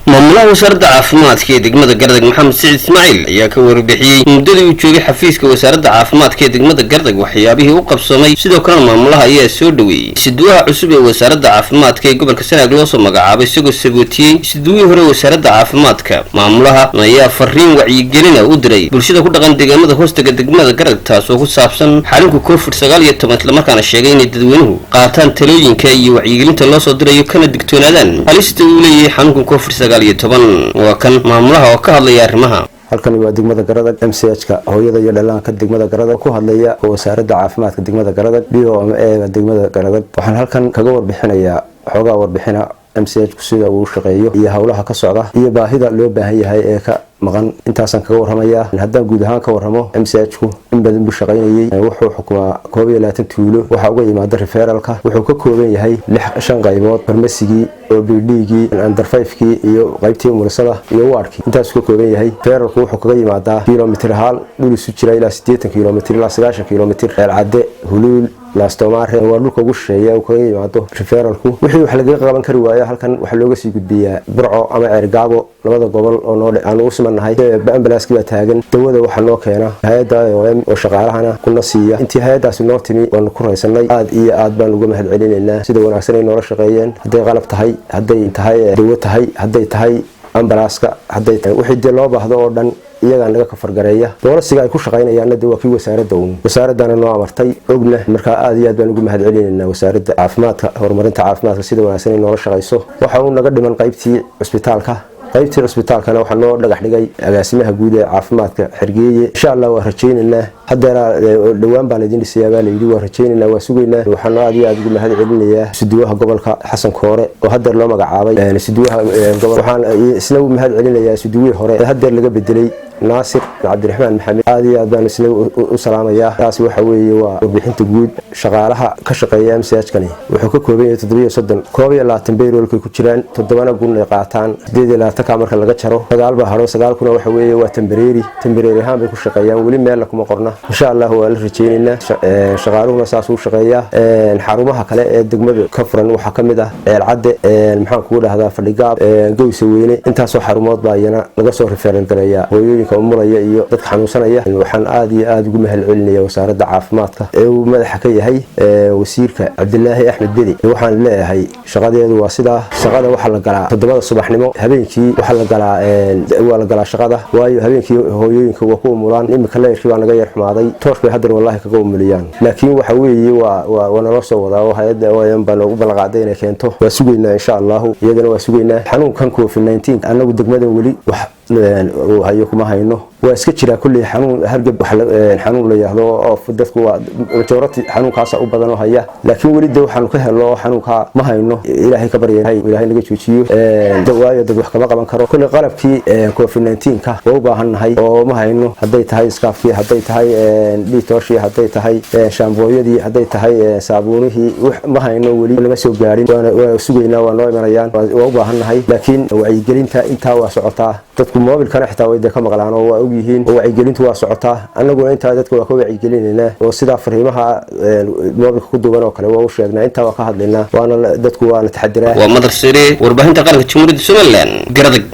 maamulaha wasaaradda caafimaadka ee degmada Gardag Maxamed Saciid Ismaaciil ayaa ka warbixiyay muddadii uu joogay xafiiska wasaaradda caafimaadka ee degmada Gardag waxyaabihii uu qabsamay sidoo kale maamulaha ayaa soo dhaweeyay siduwaha cusub ee wasaaradda caafimaadka ee gobolka Sanaag loo soo magacaabay isagoo sagootiyay siduwii hore wasaaradda caafimaadka maamulaha ayaa fariin wacyigelin u diray bulshada ku dhaqan deegaanada hoostaga degmada Gardag taasoo ku saabsan xalinka COVID-19 isla markaana sheegay in dadweynuhu qaataan talooyinka iyo wacyigelinta loo soo dirayo kana digtoonaadaan halista uu leeyahay xanuunka COVID-19 waa kan maamulaha oo ka hadlaya arrimaha halkan waa degmada Gardag MCH-ka hooyada iyo dhalaanka degmada Gardag ku hadlaya wasaaradda caafimaadka degmada Gardag BOMA degmada Gardag waxaan halkan kaga warbixinayaa xogaa warbixina MCH-ku sida uu shaqeeyo iyo hawlaha ka socda iyo baahida loo baahan yahay ee ka maqan intaasan kaga warramaya haddaan guud ahaan ka warramo MCH-ku in badan buu shaqaynayay wuxuu xukumaa 22 tuulo waxa uga yimaada referralka wuxuu ka kooban yahay 6 qaybood farmasigii OPD-gii under 5-kii iyo qaybtii umursada iyo wardkii intaas ka kooban yahay referralku wuxuu kaga yimaadaa kilomitir hal dhul isu jira ilaa 80 kilomitir ilaa 90 kilomitir Cadde Huluul laastomare waa dhulka ugu shisheeya uu kaga yimaado referralku wixii wax laga qaban kari waayo halkan waxa looga sii gudbiyaa Burco ama Ceergaabo labada gobol oo noo aan u simanahay ambulance baa taagan dawada waxa loo keena hay'adda OM oo shaqaalahana kuna siiya intii hay'adaasi noo timi waan ku raysanay aad iyo aad baan uga mahad celinaynaa sida wanaagsan ay noola shaqeeyeen haday qalab tahay haday tahay dawo tahay haday tahay ambulance-ka haday tahay wixii loo baahdo oo dhan iyaga naga ka fargareeya boolisiga ay ku shaqeynayaan waa kii wasaaradana noo amartay ogna marka aad iyo aad baan ugu mahad celinaynaa wasaaradda caafimaadka horumarinta caafimaadka sida wanaagsan ay noola shaqeyso waxa uu naga dhiman qaybtii cusbitaalkana waxa noo dhagax dhigay agaasimaha guud ee caafimaadka Xirgeeye insha Allah waa rajaynaynaa haddana dhawaan baan idin dhisayaa baa la yiri waa rajaynaynaa waa sugaynaa waxaan aad iyo aad ugu mahad celinayaa siduwaha gobolka Xasan Koore oo hadda loo magacaabay siduwaha gobolka waxaan isla u mahad celinayaa siduwii hore hadda laga bedelay ناصر عبد الرحمن محمد هذه أبان سلو وسلامية راس وحوي وبحنت جود شغالها كشقية مساج كني وحكوا كوبية تدريب صدق كوبية لا تنبير ولا كوتشران تدوانا قلنا قاطعان ديد لا تكامل خلقة شرو سقال بهرو سقال كنا وحوي وتنبريري هم بيكون شقية ولي مالك مقرنا إن شاء الله هو الرجينا شغالون أساسه شقية الحرمها كلا الدقمة كفرا وحكم ده العد المحاك كله هذا فالجاب جو يسويني أنت سو حرمات باينا نقصوا رفيرن كريا umuraya iyo dadka xanuunsanaya waxaan aad iyo aad ugu mahad celinayaa wasaaradda caafimaadka ee uu madaxa ka yahay wasiirka Cabdilaahi Axmed Bedi waxaan leeyahay shaqadeedu waa sida shaqada waxa la galaa 7 subaxnimo habeenkii waxa la galaa shaqada waayo habeenkii hooyooyinka waa ku umulaan imika leerkii baa naga yar xumaaday tooshbay hadda wallahi kaga umuliyaan laakiin waxa weeye waa nala soo wadaa oo hay'adda OM baan ugu balaqaaday inay keento waa sugaynaa insha Allah iyadana waa sugaynaa xanuunkan COVID-19 anagu degmada wali wax hayo kuma hayno waa iska jira kulli xanuun hargab xanuun la yiraahdo oo dadku waa majority xanuunkaas u badan oo haya laakiin wali waxaan ka helo xanuunka ma hayno ilaahay ka baryahay ilaahay naga joojiyo dawaayo dad wax kama qaban karo kulli qalabkii COVID-19 ka waa u baahanahay oo ma hayno haday tahay iskaafkii haday tahay dhiitooshii haday tahay shaambooyadii haday tahay saabuunihii ma hayno wali laga soo gaarin waa sugaynaa waa noo imanayaan waa u baahanahay laakiin wacyigelinta inta waa socotaa dadku moobilkana xitaa way ka maqlaan oo waa og yihiin oo wacyigelintu waa socotaa anaguna inta dadku waa ka wacyigelinayna oo sida fariimaha moobilka ku duuban oo kale waa u sheegnaa inta waa ka hadlaynaa waana dadku waa taxadiraa waa madar sare warbaahinta qaranka Jamhuuriyadda Soomaaliland Gardag